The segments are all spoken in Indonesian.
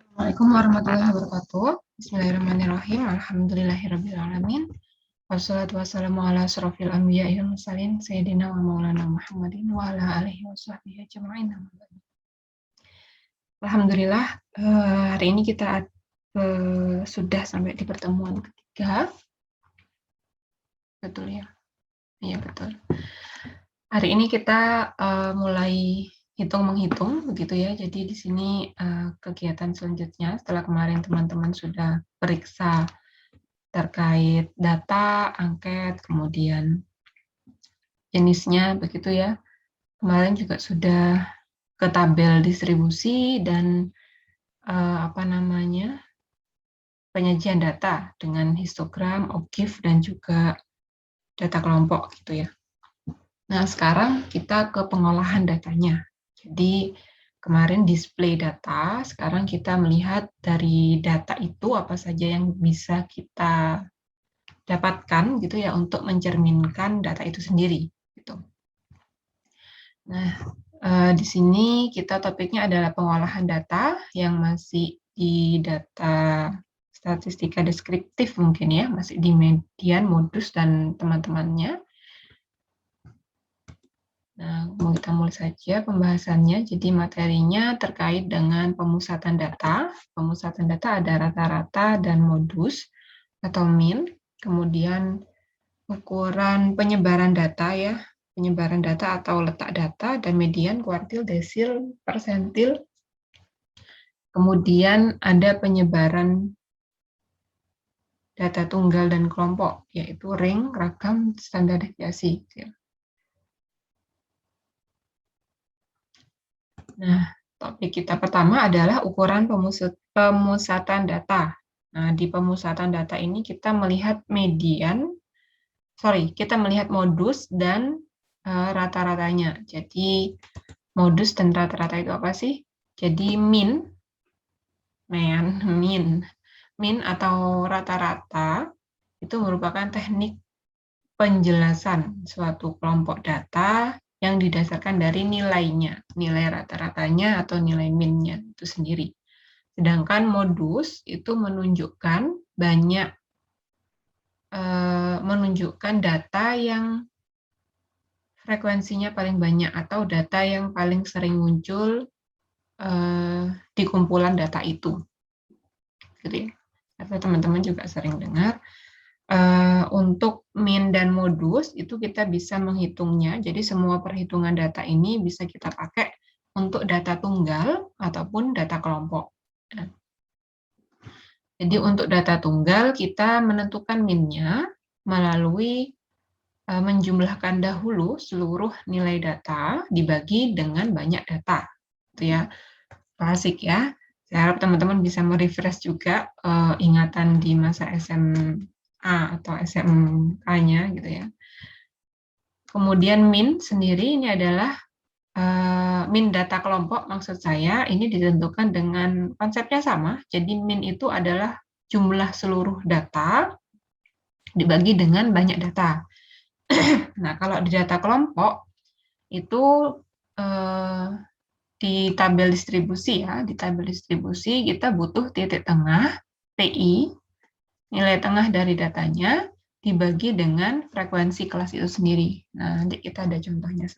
Assalamualaikum warahmatullahi wabarakatuh. Bismillahirrahmanirrahim. Alhamdulillahirrabbilalamin. Wassalatu wassalamu ala asrofil anbiya'i wal mursalin sayyidina wa maulana Muhammadin wa ala alihi wa sahbihi ajma'in. Alhamdulillah, hari ini kita sudah sampai di pertemuan ketiga. Betul ya? Iya, betul. Hari ini kita mulai hitung-menghitung begitu ya. Jadi di sini kegiatan selanjutnya setelah kemarin teman-teman sudah periksa terkait data, angket, kemudian jenisnya begitu ya. Kemarin juga sudah ke tabel distribusi dan penyajian data dengan histogram, OGIF dan juga data kelompok gitu ya. Nah, sekarang kita ke pengolahan datanya. Jadi, kemarin display data, sekarang kita melihat dari data itu apa saja yang bisa kita dapatkan gitu ya untuk mencerminkan data itu sendiri gitu. Nah, di sini kita topiknya adalah pengolahan data yang masih di data statistika deskriptif mungkin ya, masih di median, modus dan teman-temannya. Nah, kita mulai saja pembahasannya. Jadi materinya terkait dengan pemusatan data. Pemusatan data ada rata-rata dan modus atau min. Kemudian ukuran penyebaran data ya, penyebaran data atau letak data dan median, kuartil, desil, persentil. Kemudian ada penyebaran data tunggal dan kelompok, yaitu ring, ragam, standar deviasi. Nah, topik kita pertama adalah ukuran pemusatan data. Nah, di pemusatan data ini kita melihat kita melihat modus dan rata-ratanya. Jadi, modus dan rata-rata itu apa sih? Jadi, min atau rata-rata itu merupakan teknik penjelasan suatu kelompok data yang didasarkan dari nilainya, nilai rata-ratanya atau nilai min-nya itu sendiri. Sedangkan modus itu menunjukkan data yang frekuensinya paling banyak atau data yang paling sering muncul di kumpulan data itu. Jadi, teman-teman juga sering dengar. Untuk min dan modus itu kita bisa menghitungnya. Jadi semua perhitungan data ini bisa kita pakai untuk data tunggal ataupun data kelompok. Jadi untuk data tunggal kita menentukan min-nya melalui menjumlahkan dahulu seluruh nilai data dibagi dengan banyak data. Itu ya, klasik ya. Saya harap teman-teman bisa merefresh juga ingatan di masa SMA atau SMK-nya gitu ya. Kemudian min sendiri ini adalah min data kelompok, maksud saya ini ditentukan dengan konsepnya sama. Jadi min itu adalah jumlah seluruh data dibagi dengan banyak data. Nah, kalau di data kelompok itu di tabel distribusi ya, di tabel distribusi kita butuh titik tengah TI, nilai tengah dari datanya dibagi dengan frekuensi kelas itu sendiri. Nah, nanti kita ada contohnya.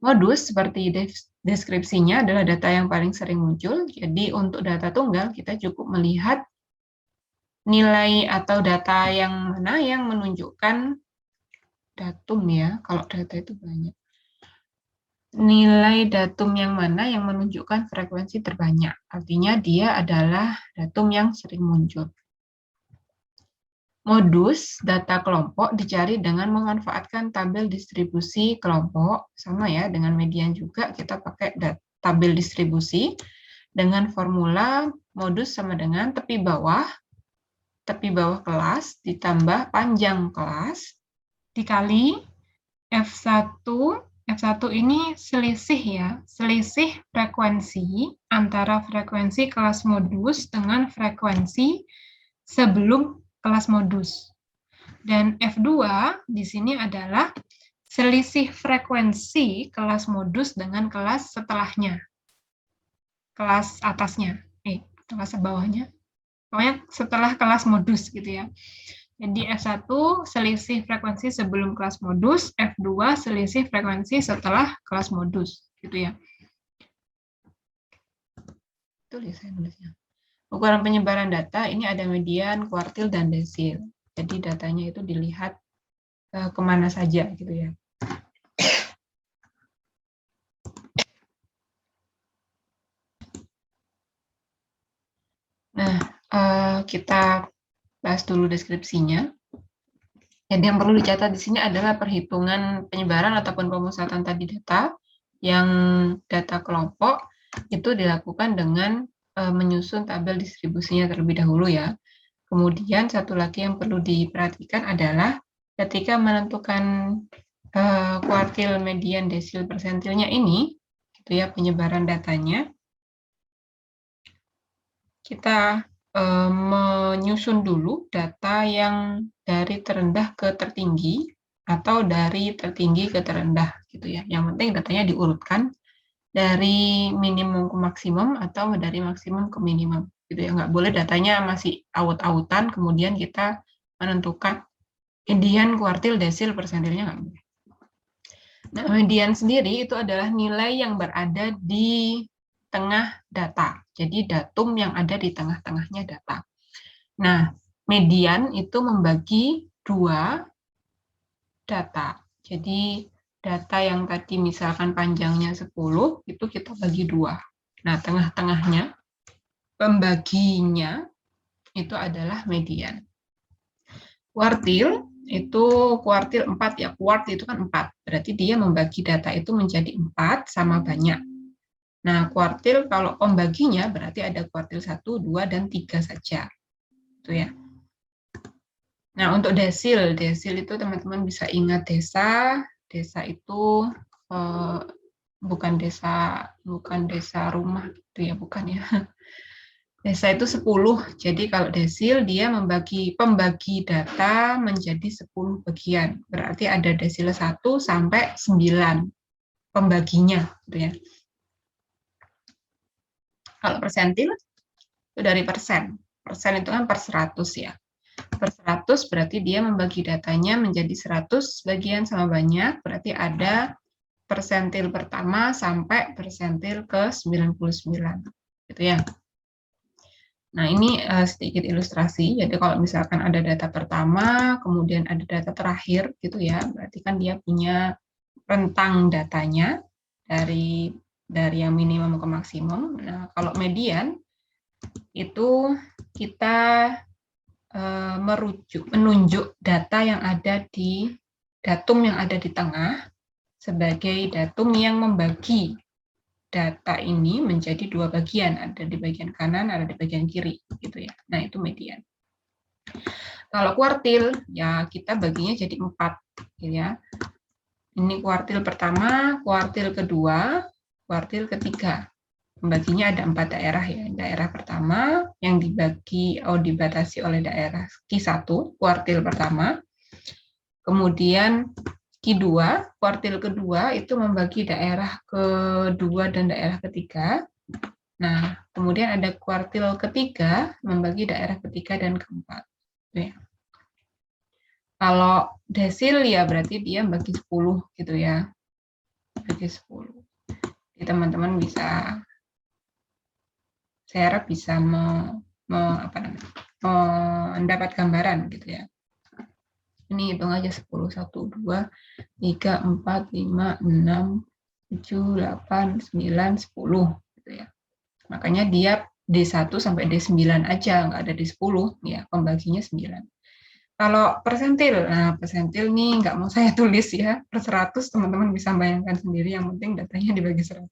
Modus seperti deskripsinya adalah data yang paling sering muncul. Jadi untuk data tunggal kita cukup melihat nilai atau data yang mana yang menunjukkan datum ya. Kalau data itu banyak. Nilai datum yang mana yang menunjukkan frekuensi terbanyak. Artinya dia adalah datum yang sering muncul. Modus data kelompok dicari dengan memanfaatkan tabel distribusi kelompok. Sama ya, dengan median juga kita pakai tabel distribusi dengan formula modus sama dengan tepi bawah kelas ditambah panjang kelas dikali F1 ini selisih ya, selisih frekuensi antara frekuensi kelas modus dengan frekuensi sebelum kelas modus. Dan F2 di sini adalah selisih frekuensi kelas modus dengan kelas setelahnya, kelas atasnya. kelas bawahnya. Pokoknya setelah kelas modus gitu ya. Jadi F1 selisih frekuensi sebelum kelas modus, F2 selisih frekuensi setelah kelas modus gitu ya. Tulis saya nulisnya. Ukuran penyebaran data ini ada median, kuartil, dan desil. Jadi datanya itu dilihat kemana saja gitu ya. Nah, kita bahas dulu deskripsinya. Jadi yang perlu dicatat di sini adalah perhitungan penyebaran ataupun pemusatan tadi data, yang data kelompok itu dilakukan dengan menyusun tabel distribusinya terlebih dahulu ya. Kemudian satu lagi yang perlu diperhatikan adalah ketika menentukan kuartil, median, desil, persentilnya ini, gitu ya, penyebaran datanya, kita menyusun dulu data yang dari terendah ke tertinggi atau dari tertinggi ke terendah gitu ya. Yang penting datanya diurutkan dari minimum ke maksimum atau dari maksimum ke minimum gitu ya. Nggak boleh datanya masih aut-autan kemudian kita menentukan median, kuartil, desil, persentilnya nggak boleh. Nah, median sendiri itu adalah nilai yang berada di tengah data. Jadi datum yang ada di tengah-tengahnya data. Nah, median itu membagi dua data. Jadi data yang tadi misalkan panjangnya 10, itu kita bagi dua. Nah, tengah-tengahnya, pembaginya itu adalah median. Kuartil, itu kuartil 4 ya. Kuart itu kan 4. Berarti dia membagi data itu menjadi 4 sama banyak. Nah, kuartil kalau pembaginya berarti ada kuartil 1, 2, dan 3 saja. Itu ya. Nah, untuk desil itu teman-teman bisa ingat desa. Desa itu bukan desa rumah gitu ya, bukan ya. Desa itu 10. Jadi kalau desil dia pembagi data menjadi 10 bagian. Berarti ada desil 1 sampai 9 pembaginya gitu ya. Kalau persentil itu dari persen. Persen itu kan per 100 ya. Per 100 berarti dia membagi datanya menjadi 100 bagian sama banyak, berarti ada persentil pertama sampai persentil ke 99. Gitu ya. Nah, ini sedikit ilustrasi. Jadi kalau misalkan ada data pertama, kemudian ada data terakhir gitu ya, berarti kan dia punya rentang datanya dari yang minimum ke maksimum. Nah, kalau median itu kita menunjuk data yang ada di datum yang ada di tengah sebagai datum yang membagi data ini menjadi dua bagian, ada di bagian kanan, ada di bagian kiri, gitu ya. Nah, itu median. Kalau kuartil, ya kita baginya jadi 4, gitu ya. Ini kuartil pertama, kuartil kedua, kuartil ketiga. Pembaginya ada 4 daerah ya. Daerah pertama yang dibatasi oleh daerah Q1, kuartil pertama. Kemudian Q2, kuartil kedua itu membagi daerah kedua dan daerah ketiga. Nah, kemudian ada kuartil ketiga membagi daerah ketiga dan keempat. Ya. Kalau desil ya berarti dia bagi 10 gitu ya. Bagi 10. Jadi teman-teman bisa, saya harap bisa mendapat gambaran gitu ya. Ini hitung aja 10, 1, 2, 3, 4, 5, 6, 7, 8, 9, 10 gitu ya. Makanya dia D1 sampai D9 aja, nggak ada D10 ya, pembaginya 9. Kalau persentil, nah persentil nih nggak mau saya tulis ya, per 100 teman-teman bisa bayangkan sendiri, yang penting datanya dibagi 100.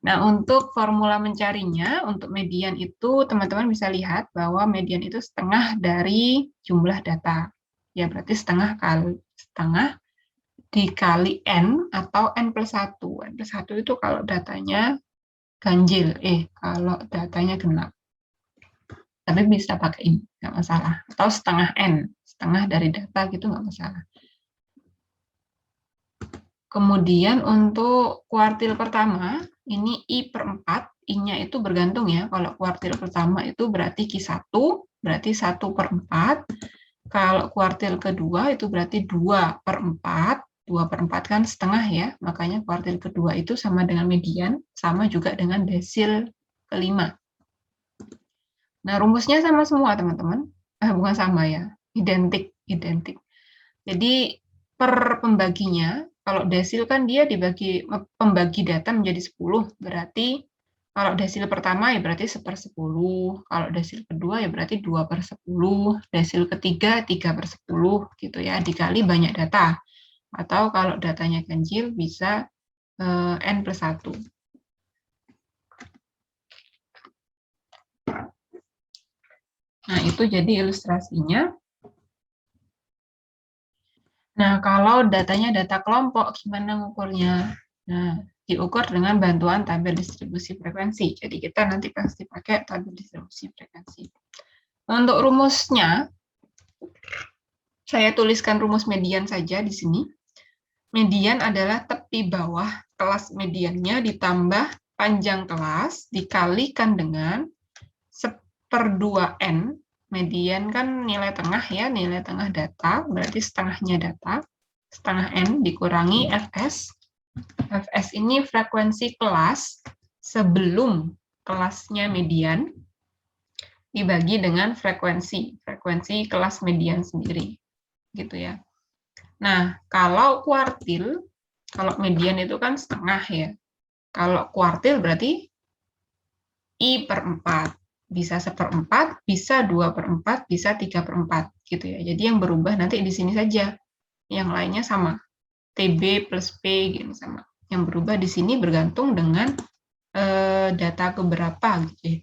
Nah, untuk formula mencarinya, untuk median itu teman-teman bisa lihat bahwa median itu setengah dari jumlah data. Ya, berarti setengah dikali N atau N plus 1. N plus 1 itu kalau datanya ganjil, kalau datanya genap. Tapi bisa pakai ini, nggak masalah. Atau setengah N, setengah dari data gitu nggak masalah. Kemudian untuk kuartil pertama, ini I/4, I-nya itu bergantung ya. Kalau kuartil pertama itu berarti Q1, berarti 1/4. Kalau kuartil kedua itu berarti 2/4. 2/4 kan setengah ya, makanya kuartil kedua itu sama dengan median, sama juga dengan desil kelima. Nah, rumusnya sama semua, teman-teman. Bukan sama ya, identik. Jadi, per pembaginya, kalau desil kan dia pembagi data menjadi 10, berarti kalau desil pertama ya berarti 1/10, kalau desil kedua ya berarti 2/10, desil ketiga 3/10 gitu ya, dikali banyak data. Atau kalau datanya ganjil bisa N+1. Nah, itu jadi ilustrasinya. Nah, kalau datanya data kelompok, gimana ngukurnya? Nah, diukur dengan bantuan tabel distribusi frekuensi. Jadi kita nanti pasti pakai tabel distribusi frekuensi. Untuk rumusnya, saya tuliskan rumus median saja di sini. Median adalah tepi bawah kelas mediannya ditambah panjang kelas dikalikan dengan 1/2N. Median kan nilai tengah ya, nilai tengah data, berarti setengahnya data. Setengah N dikurangi Fs. Fs ini frekuensi kelas sebelum kelasnya median dibagi dengan frekuensi kelas median sendiri, gitu ya. Nah, kalau kuartil, kalau median itu kan setengah ya. Kalau kuartil berarti I/4. Bisa 1/4, bisa 2/4, bisa 3/4 gitu ya. Jadi yang berubah nanti di sini saja. Yang lainnya sama. TB plus P gitu sama. Yang berubah di sini bergantung dengan data keberapa gitu ya.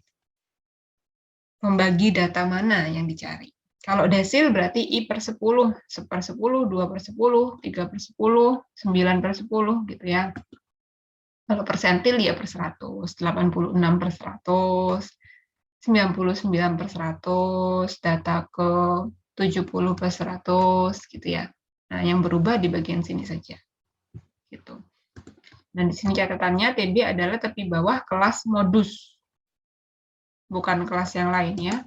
Membagi data mana yang dicari. Kalau desil berarti I/10, 1/10, 2/10, 3/10, 9/10 gitu ya. Kalau persentil ya per 100, 86/100, 99/100, data ke 70/100 gitu ya. Nah, yang berubah di bagian sini saja. Gitu. Dan di sini catatannya TB adalah tepi bawah kelas modus. Bukan kelas yang lain ya.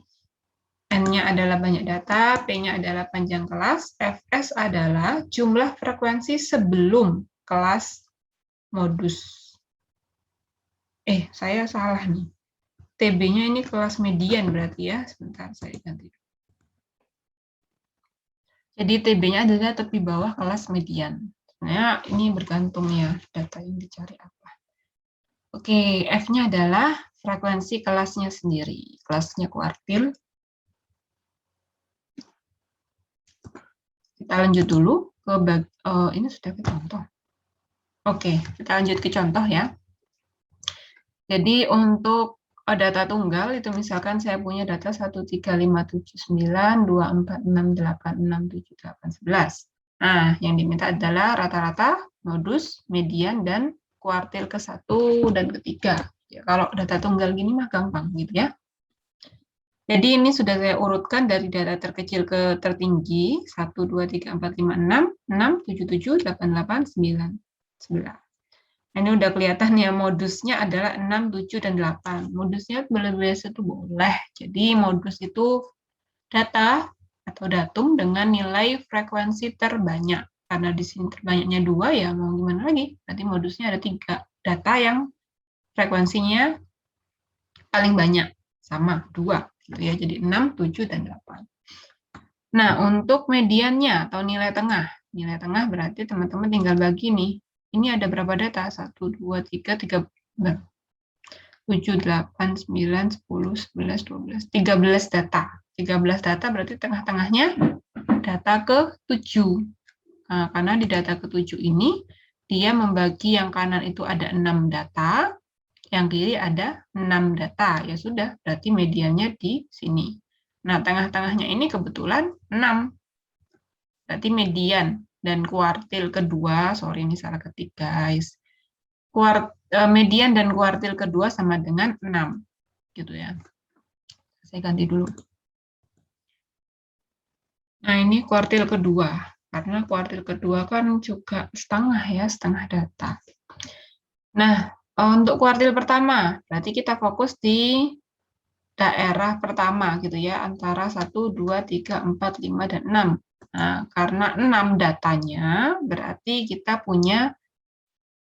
N-nya adalah banyak data, P-nya adalah panjang kelas, Fs adalah jumlah frekuensi sebelum kelas modus. Saya salah nih. TB-nya ini kelas median berarti ya. Sebentar, saya ganti. Jadi TB-nya adalah tepi bawah kelas median. Sebenarnya ini bergantung ya, data yang dicari apa. Oke, F-nya adalah frekuensi kelasnya sendiri. Kelasnya kuartil. Kita lanjut dulu ke ini sudah ke contoh. Oke, kita lanjut ke contoh ya. Jadi untuk data tunggal itu misalkan saya punya data 1357924686781. Nah, yang diminta adalah rata-rata, modus, median, dan kuartil ke-1 dan ke-3. Ya, kalau data tunggal gini mah gampang gitu ya. Jadi ini sudah saya urutkan dari data terkecil ke tertinggi, 1, 2, 3, 4, 5, 6, 7, 8, 8, 9, 11. Ini udah kelihatan ya, modusnya adalah 6, 7, dan 8. Modusnya lebih itu boleh. Jadi modus itu data atau datum dengan nilai frekuensi terbanyak. Karena di sini terbanyaknya 2, ya mau gimana lagi. Berarti modusnya ada 3. Data yang frekuensinya paling banyak. Sama, 2. Gitu ya. Jadi 6, 7, dan 8. Nah, untuk mediannya atau nilai tengah. Nilai tengah berarti teman-teman tinggal bagi nih. Ini ada berapa data? 1, 2, 3, 7, 8, 9, 10, 11, 12, 13 data. 13 data berarti tengah-tengahnya data ke-7. Nah, karena di data ke-7 ini, dia membagi yang kanan itu ada 6 data, yang kiri ada 6 data. Ya sudah, berarti mediannya di sini. Nah, tengah-tengahnya ini kebetulan 6. Berarti median dan kuartil kedua, sorry ini salah ketik guys. Median dan kuartil kedua sama dengan 6. Gitu ya. Saya ganti dulu. Nah, ini kuartil kedua. karena kuartil kedua kan juga setengah ya, setengah data. Nah, untuk kuartil pertama, berarti kita fokus di daerah pertama gitu ya, antara 1, 2, 3, 4, 5, dan 6. Nah, karena 6 datanya, berarti kita punya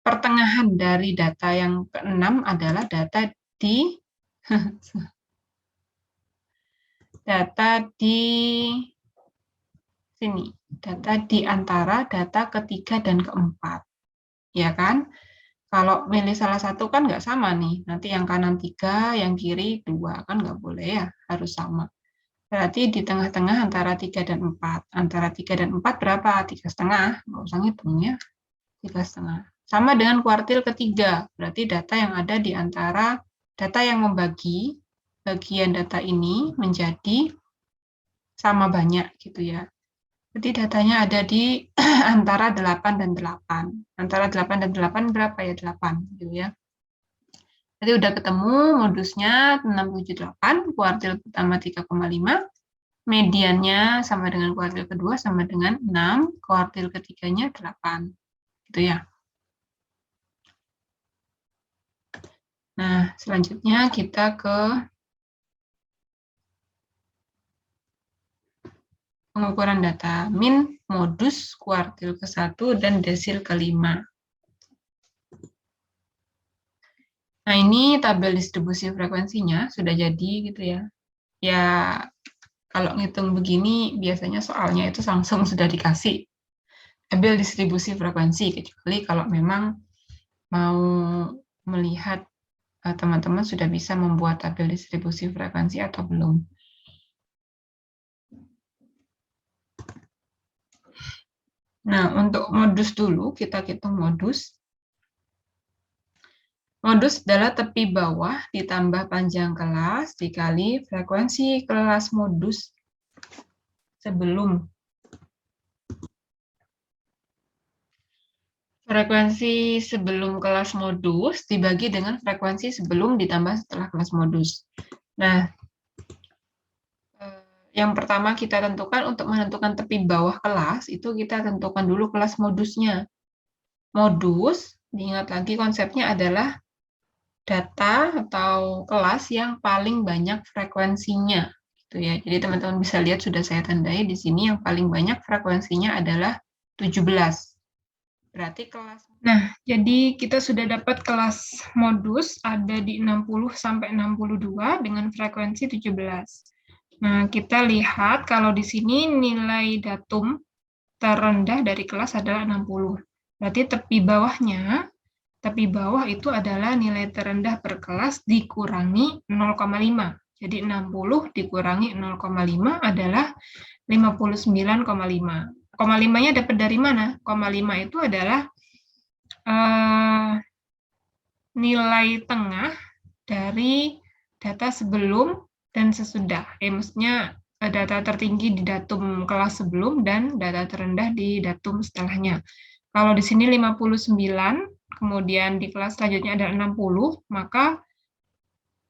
pertengahan dari data yang ke-6 adalah data di sini, data di antara data ketiga dan keempat, ya kan? Kalau milih salah satu kan nggak sama nih, nanti yang kanan 3, yang kiri 2, kan nggak boleh ya, harus sama. Berarti di tengah-tengah antara 3 dan 4. Antara 3 dan 4 berapa? 3,5, nggak usah ngitung ya, 3,5. Sama dengan kuartil ketiga, berarti data yang ada di antara data yang membagi bagian data ini menjadi sama banyak gitu ya. Jadi datanya ada di antara 8 dan 8. Antara 8 dan 8 berapa ya? 8 gitu ya. Jadi udah ketemu modusnya 678, kuartil pertama 3,5, mediannya sama dengan kuartil kedua sama dengan 6, kuartil ketiganya 8. Gitu ya. Nah, selanjutnya kita ke pengukuran data min, modus, kuartil ke-1, dan desil ke-5. Nah, ini tabel distribusi frekuensinya sudah jadi gitu ya. Ya, kalau ngitung begini, biasanya soalnya itu langsung sudah dikasih tabel distribusi frekuensi, kecuali kalau memang mau melihat teman-teman sudah bisa membuat tabel distribusi frekuensi atau belum. Nah, untuk modus dulu, kita hitung modus. Modus adalah tepi bawah ditambah panjang kelas dikali frekuensi kelas modus sebelum. Frekuensi sebelum kelas modus dibagi dengan frekuensi sebelum ditambah setelah kelas modus. Nah, yang pertama kita tentukan untuk menentukan tepi bawah kelas, itu kita tentukan dulu kelas modusnya. Modus, diingat lagi konsepnya adalah data atau kelas yang paling banyak frekuensinya. Gitu ya. Jadi teman-teman bisa lihat sudah saya tandai di sini yang paling banyak frekuensinya adalah 17. Berarti kelas. Nah, jadi kita sudah dapat kelas modus ada di 60 sampai 62 dengan frekuensi 17. Nah, kita lihat kalau di sini nilai datum terendah dari kelas adalah 60. Berarti tepi bawah itu adalah nilai terendah per kelas dikurangi 0,5. Jadi 60 dikurangi 0,5 adalah 59,5. 0,5-nya dapat dari mana? 0,5 itu adalah nilai tengah dari data sebelum dan sesudah. Maksudnya data tertinggi di datum kelas sebelum dan data terendah di datum setelahnya. Kalau di sini 59, kemudian di kelas selanjutnya ada 60, maka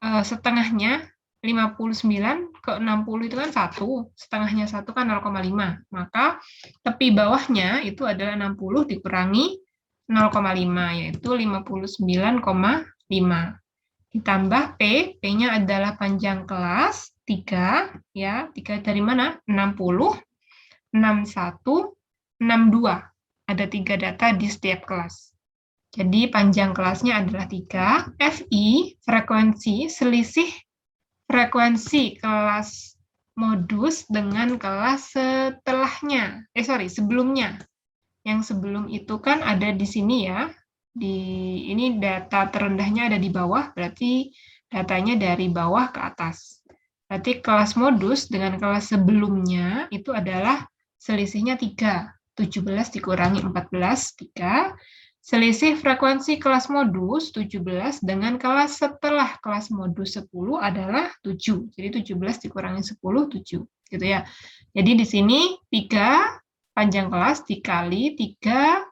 setengahnya 59 ke 60 itu kan 1, setengahnya 1 kan 0,5. Maka tepi bawahnya itu adalah 60 dikurangi 0,5, yaitu 59,5. Ditambah P, P-nya adalah panjang kelas, 3, ya, 3 dari mana? 60, 61, 62. Ada 3 data di setiap kelas. Jadi panjang kelasnya adalah 3, FI, frekuensi, selisih frekuensi kelas modus dengan kelas setelahnya. Sebelumnya. Yang sebelum itu kan ada di sini ya. Ini data terendahnya ada di bawah, berarti datanya dari bawah ke atas. Berarti kelas modus dengan kelas sebelumnya itu adalah selisihnya 3. 17 dikurangi 14, 3. Selisih frekuensi kelas modus 17 dengan kelas setelah kelas modus 10 adalah 7. Jadi 17 dikurangi 10, 7. Gitu ya. Jadi di sini 3 panjang kelas dikali 3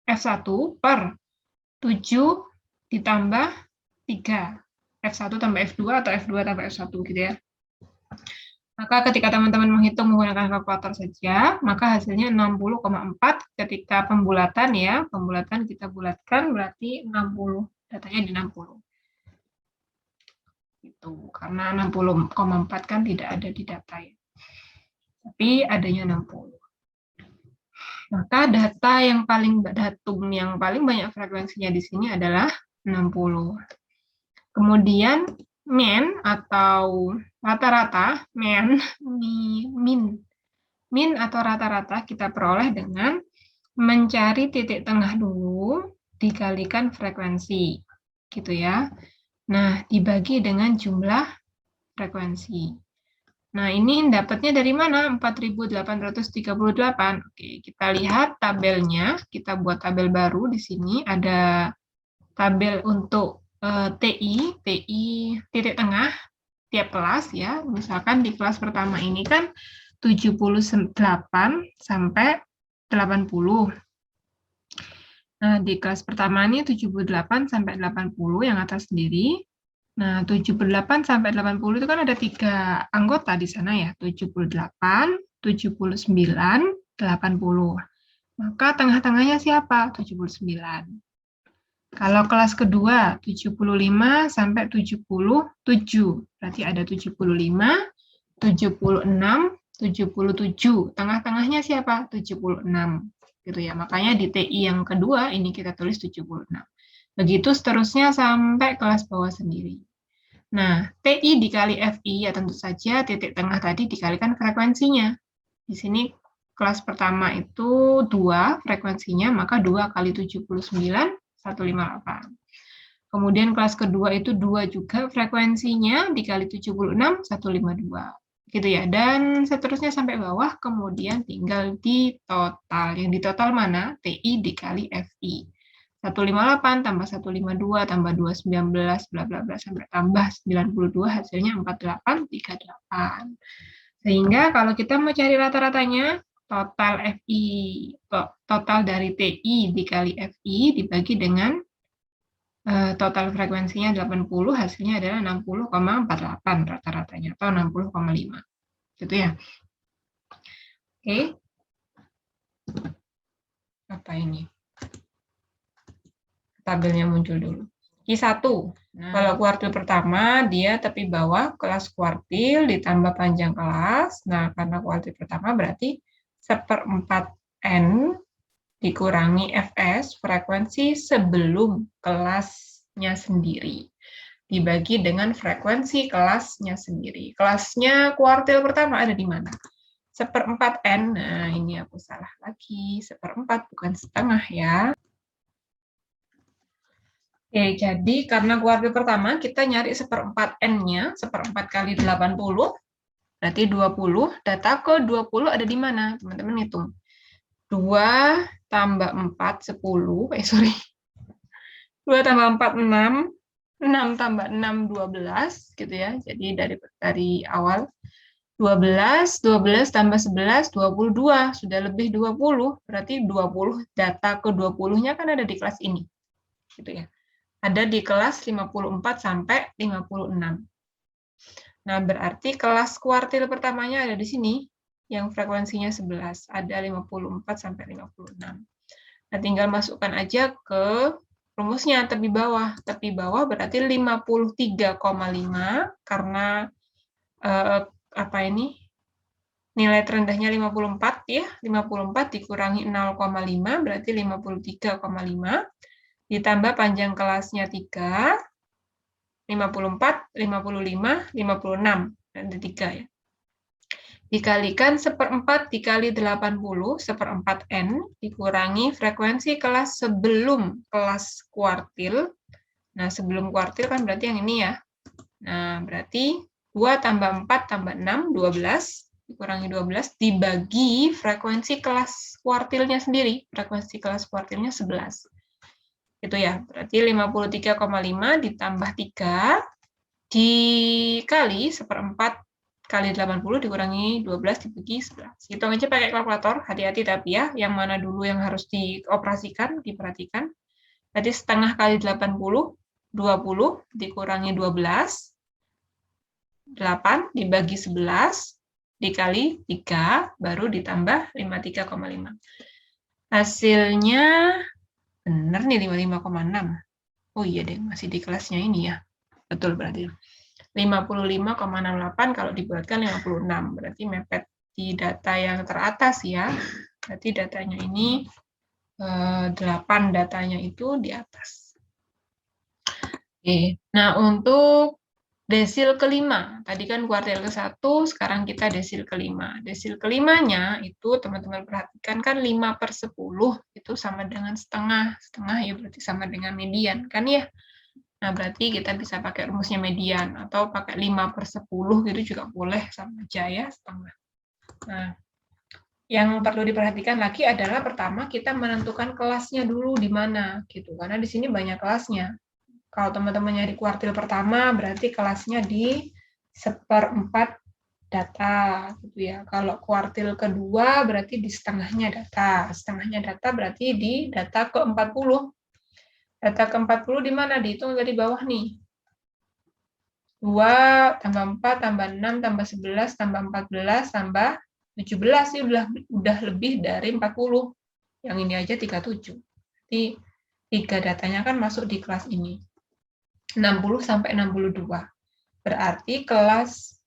F1 per 7 ditambah 3. F1 tambah F2 atau F2 tambah F1 gitu ya. Maka ketika teman-teman menghitung menggunakan kalkulator saja, maka hasilnya 60,4 ketika pembulatan ya. Pembulatan kita bulatkan berarti 60. Datanya di 60. Itu karena 60,4 kan tidak ada di data ya. Tapi adanya 60. Maka datum yang paling banyak frekuensinya di sini adalah 60. Kemudian mean atau rata-rata, min atau rata-rata kita peroleh dengan mencari titik tengah dulu dikalikan frekuensi, gitu ya. Nah, dibagi dengan jumlah frekuensi. Nah, ini dapatnya dari mana? 4.838. Oke, kita lihat tabelnya. Kita buat tabel baru di sini. Ada tabel untuk TI titik tengah tiap kelas ya. Misalkan di kelas pertama ini kan 78 sampai 80. Nah, di kelas pertama ini 78 sampai 80 yang atas sendiri. Nah, 78 sampai 80 itu kan ada 3 anggota di sana ya, 78, 79, 80. Maka tengah-tengahnya siapa? 79. Kalau kelas kedua, 75 sampai 77. Berarti ada 75, 76, 77. Tengah-tengahnya siapa? 76. Gitu ya. Makanya di TI yang kedua ini kita tulis 76. Begitu seterusnya sampai kelas bawah sendiri. Nah, TI dikali FI, ya tentu saja titik tengah tadi dikalikan frekuensinya. Di sini kelas pertama itu 2 frekuensinya, maka 2 kali 79, 158. Kemudian kelas kedua itu 2 juga frekuensinya, dikali 76, 152. Gitu ya, dan seterusnya sampai bawah, kemudian tinggal di total. Yang di total mana? TI dikali FI. 158 tambah 152 tambah 219 bla bla bla sampai tambah 92 hasilnya 4838. Sehingga kalau kita mau cari rata-ratanya total FI total dari TI dikali FI dibagi dengan total frekuensinya 80 hasilnya adalah 60,48 rata-ratanya atau 60,5. Gitu ya. Oke. Apa ini? Tabelnya muncul dulu. Q1. Nah, kalau kuartil pertama, dia tepi bawah kelas kuartil ditambah panjang kelas. Nah, karena kuartil pertama berarti 1/4 N dikurangi Fs, frekuensi sebelum kelasnya sendiri. Dibagi dengan frekuensi kelasnya sendiri. Kelasnya kuartil pertama ada di mana? 1/4 N. Nah, ini aku salah lagi. 1/4 bukan setengah ya. Oke, jadi karena kuartil pertama kita nyari 1/4 N-nya, 1/4 kali 80, berarti 20. Data ke 20 ada di mana? Teman-teman hitung. 2 tambah 4, 10. 2 tambah 4, 6. 6 tambah 6, 12. Gitu ya. Jadi dari awal. 12 tambah 11, 22. Sudah lebih 20. Berarti 20. Data ke 20-nya kan ada di kelas ini. Gitu ya. Ada di kelas 54 sampai 56. Nah, berarti kelas kuartil pertamanya ada di sini, yang frekuensinya 11. Ada 54 sampai 56. Nah, tinggal masukkan aja ke rumusnya tepi bawah. Tepi bawah berarti 53,5 karena nilai terendahnya 54 ya. 54 dikurangi 0,5 berarti 53,5. Ditambah panjang kelasnya 3, 54, 55, 56. Ada 3 ya. Dikalikan 1/4 dikali 80, 1/4 N, dikurangi frekuensi kelas sebelum kelas kuartil. Nah, sebelum kuartil kan berarti yang ini ya. Nah, berarti 2 tambah 4 tambah 6, 12, dikurangi 12, dibagi frekuensi kelas kuartilnya sendiri. Frekuensi kelas kuartilnya 11. Gitu ya, berarti 53,5 ditambah 3 dikali 1/4 kali 80 dikurangi 12 dibagi 11. Hitung aja pakai kalkulator, hati-hati tapi ya, yang mana dulu yang harus dioperasikan, diperhatikan. Berarti setengah kali 80, 20 dikurangi 12, 8 dibagi 11, dikali 3, baru ditambah 53,5. Hasilnya benar nih 55,6. Oh iya deh, masih di kelasnya ini ya. Betul berarti. 55,68 kalau dibuatkan 56. Berarti mepet di data yang teratas ya. Berarti datanya ini 8 datanya itu di atas. Oke. Nah, untuk desil kelima, tadi kan kuartil ke-1, sekarang kita desil kelima. Desil kelimanya itu teman-teman perhatikan kan 5/10 itu sama dengan setengah. Setengah ya berarti sama dengan median kan ya. Nah, berarti kita bisa pakai rumusnya median atau pakai 5/10 gitu juga boleh, sama aja ya, setengah. Nah, yang perlu diperhatikan lagi adalah pertama kita menentukan kelasnya dulu di mana gitu. Karena di sini banyak kelasnya. Kalau teman-teman nyari kuartil pertama, berarti kelasnya di 1/4 data, gitu ya. Kalau kuartil kedua, berarti di setengahnya data. Setengahnya data berarti di data ke-40. Data ke-40 di mana? Dihitung dari bawah nih. 2 tambah 4 tambah 6 tambah 11 tambah 14 tambah 17 sih udah lebih dari 40. Yang ini aja 37. Jadi 3 datanya kan masuk di kelas ini. 60 sampai 62. Berarti kelas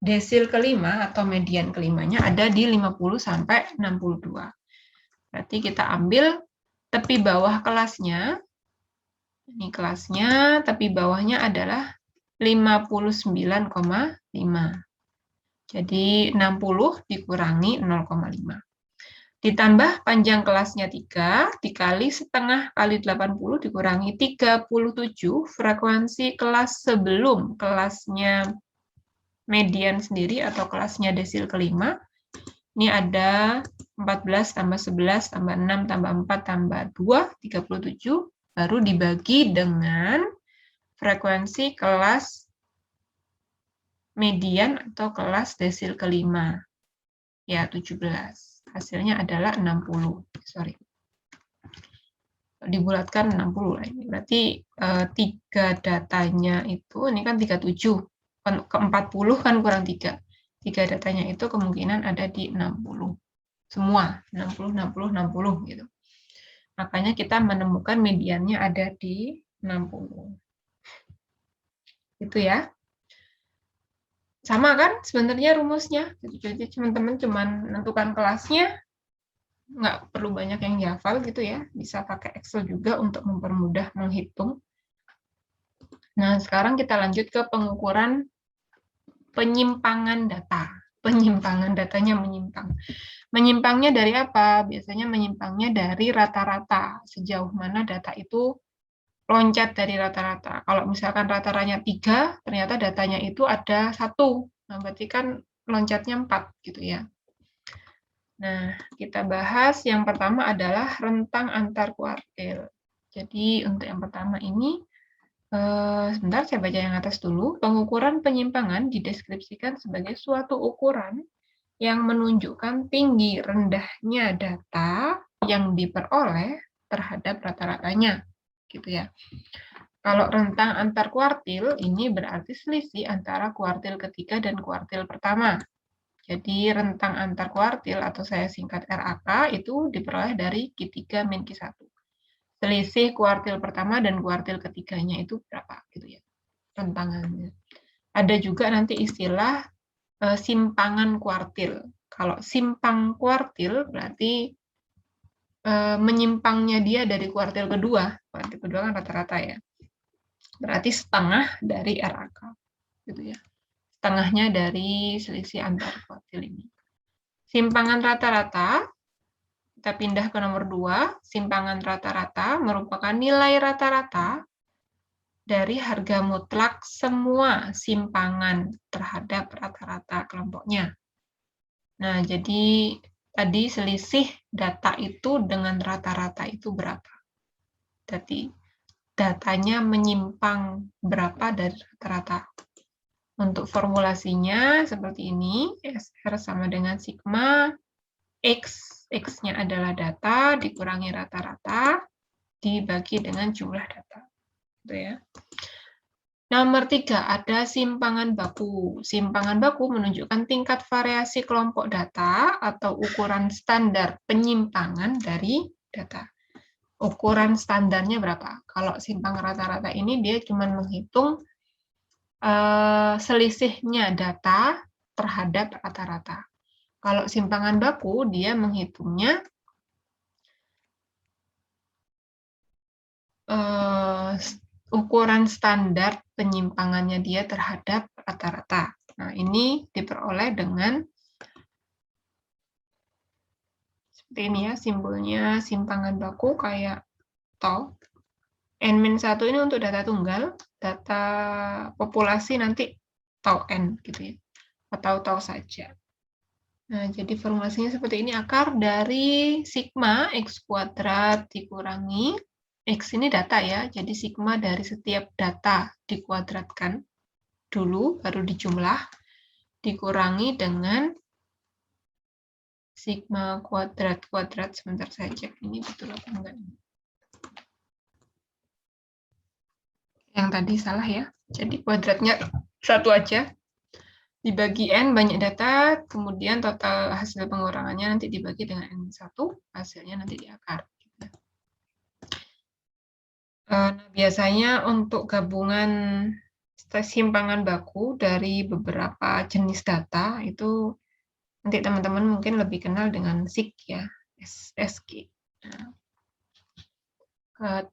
desil kelima atau median kelimanya ada di 50 sampai 62. Berarti kita ambil tepi bawah kelasnya. Ini kelasnya, tepi bawahnya adalah 59,5. Jadi 60 dikurangi 0,5. Ditambah panjang kelasnya 3, dikali setengah kali 80 dikurangi 37, frekuensi kelas sebelum kelasnya median sendiri atau kelasnya desil kelima. Ini ada 14 tambah 11 tambah 6 tambah 4 tambah 2, 37, baru dibagi dengan frekuensi kelas median atau kelas desil kelima. Ya, 17. Hasilnya adalah 60. Sorry. Dibulatkan 60 lah ini. Berarti 3 datanya itu, ini kan 37. Ke-40 kan kurang 3. 3 datanya itu kemungkinan ada di 60. Semua, 60, 60, 60 gitu. Makanya kita menemukan mediannya ada di 60. Itu ya. Sama kan sebenarnya rumusnya. Jadi teman-teman cuma menentukan kelasnya, nggak perlu banyak yang dihafal gitu ya. Bisa pakai Excel juga untuk mempermudah menghitung. Nah, sekarang kita lanjut ke pengukuran penyimpangan data. Penyimpangan datanya menyimpang. Menyimpangnya dari apa? Biasanya menyimpangnya dari rata-rata. Sejauh mana data itu loncat dari rata-rata. Kalau misalkan rata-ratanya 3, ternyata datanya itu ada 1. Nah, berarti kan loncatnya 4 gitu ya. Nah, kita bahas yang pertama adalah rentang antar kuartil. Jadi untuk yang pertama ini, sebentar saya baca yang atas dulu. Pengukuran penyimpangan dideskripsikan sebagai suatu ukuran yang menunjukkan tinggi rendahnya data yang diperoleh terhadap rata-ratanya, gitu ya. Kalau rentang antar kuartil ini berarti selisih antara kuartil ketiga dan kuartil pertama. Jadi rentang antar kuartil atau saya singkat RAK itu diperoleh dari Q3 min Q1. Selisih kuartil pertama dan kuartil ketiganya itu berapa gitu ya rentangannya. Ada juga nanti istilah simpangan kuartil. Kalau simpang kuartil berarti menyimpangnya dia dari kuartil kedua. Kuartil kedua kan rata-rata ya. Berarti setengah dari RAK gitu ya. Setengahnya dari selisih antar kuartil ini. Simpangan rata-rata, kita pindah ke nomor 2. Simpangan rata-rata merupakan nilai rata-rata dari harga mutlak semua simpangan terhadap rata-rata kelompoknya. Nah, jadi tadi selisih data itu dengan rata-rata itu berapa? Jadi datanya menyimpang berapa dari rata-rata. Untuk formulasinya seperti ini, SR sama dengan sigma, X-nya adalah data, dikurangi rata-rata, dibagi dengan jumlah data. Gitu ya. Nomor 3, ada simpangan baku. Simpangan baku menunjukkan tingkat variasi kelompok data atau ukuran standar penyimpangan dari data. Ukuran standarnya berapa? Kalau simpangan rata-rata ini dia cuma menghitung selisihnya data terhadap rata-rata. Kalau simpangan baku, dia menghitungnya ukuran standar penyimpangannya dia terhadap rata-rata. Nah, ini diperoleh dengan seperti ini ya, simbolnya simpangan baku kayak tau. N-1 ini untuk data tunggal, data populasi nanti tau N gitu ya, atau tau saja. Nah, jadi formulasinya seperti ini, akar dari sigma X kuadrat dikurangi, X ini data ya, jadi sigma dari setiap data dikuadratkan dulu, baru dijumlah, dikurangi dengan sigma kuadrat, sebentar saya cek ini betul apa enggak. Yang tadi salah ya, jadi kuadratnya satu aja, dibagi N banyak data, kemudian total hasil pengurangannya nanti dibagi dengan N1, hasilnya nanti di akar. Nah, biasanya untuk gabungan simpangan baku dari beberapa jenis data itu nanti teman-teman mungkin lebih kenal dengan SIG ya, SG. Nah,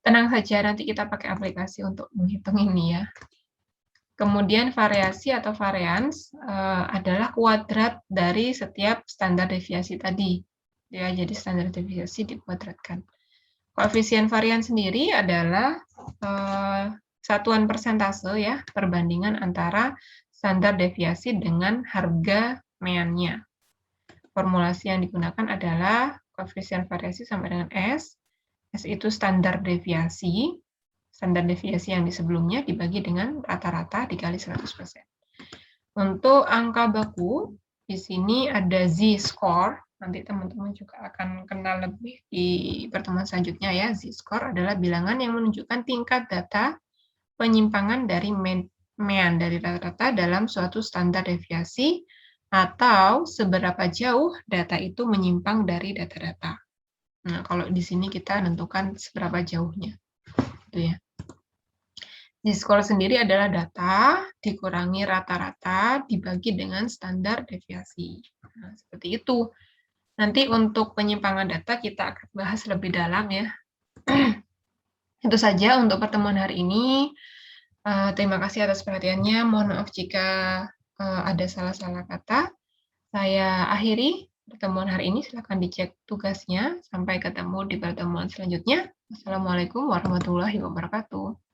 tenang saja, nanti kita pakai aplikasi untuk menghitung ini ya. Kemudian variasi atau varians adalah kuadrat dari setiap standar deviasi tadi. Ya, jadi standar deviasi dikuadratkan. Koefisien varian sendiri adalah satuan persentase ya, perbandingan antara standar deviasi dengan harga meannya. Formulasi yang digunakan adalah koefisien variasi sama dengan S. S itu standar deviasi. Standar deviasi yang di sebelumnya dibagi dengan rata-rata dikali 100%. Untuk angka baku, di sini ada Z-score. Nanti teman-teman juga akan kenal lebih di pertemuan selanjutnya ya. Z-score adalah bilangan yang menunjukkan tingkat data penyimpangan dari mean, dari rata-rata dalam suatu standar deviasi, atau seberapa jauh data itu menyimpang dari data-data. Nah, kalau di sini kita tentukan seberapa jauhnya. Gitu ya. Z-score sendiri adalah data dikurangi rata-rata dibagi dengan standar deviasi. Nah, seperti itu. Nanti untuk penyimpangan data kita akan bahas lebih dalam ya. Itu saja untuk pertemuan hari ini. Terima kasih atas perhatiannya. Mohon maaf jika ada salah-salah kata. Saya akhiri pertemuan hari ini. Silakan dicek tugasnya. Sampai ketemu di pertemuan selanjutnya. Wassalamualaikum warahmatullahi wabarakatuh.